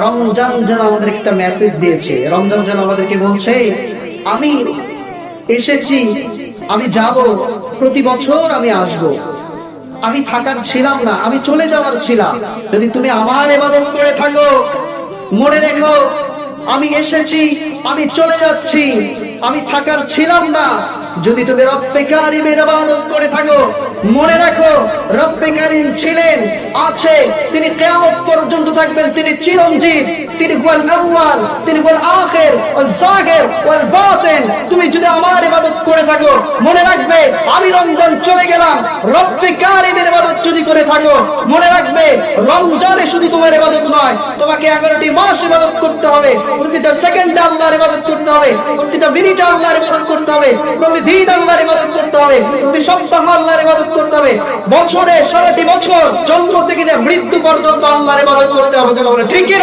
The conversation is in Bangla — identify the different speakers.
Speaker 1: রমজান যেন আমাদের একটা মেসেজ দিয়েছে। রমজান যেন আমাদেরকে বলছে, আমি এসেছি, আমি যাব, প্রতি বছর আমি আসব, আমি থাকার ছিলাম না, আমি চলে যাওয়ার ছিলাম। যদি তুমি আমার ইবাদত করে থাকো, মনে রেখো আমি এসেছি, আমি চলে যাচ্ছি, আমি থাকার ছিলাম না। যদি তুমি রব্বে কারিমের ইবাদত করে থাকো, মনে রাখো রব্বে কারিম ছিলেন, আছে, তিনি কিয়ামত পর্যন্ত থাকবেন, তিনি চিরঞ্জীব, তিনি ওয়াল আউয়াল, তিনি ওয়াল আখির ওয়াল যাহির ওয়াল বাতিন। তুমি যদি আমার ইবাদত করে থাকো, মনে রাখবে আমি রমজান চলে গেলাম, রব্বে কারিমের ইবাদত যদি করে থাকো, মনে রাখবে রমজানে শুধু তোমার ইবাদত নয়, তোমাকে 11টি মাস ইবাদত করতে হবে। প্রতিটা সেকেন্ডে আল্লাহর ইবাদত করতে হবে, প্রতিটা মিনিটে আল্লাহর ইবাদত করতে হবে, প্রতিদিন আল্লাহর ইবাদত করতে হবে, প্রতি সপ্তাহে আল্লাহর ইবাদত করতে হবে, বছরে সারাটি বছর জন্ম থেকে মৃত্যু পর্যন্ত আল্লাহর ইবাদত করতে হবে। কথা বলে ঠিক কি না?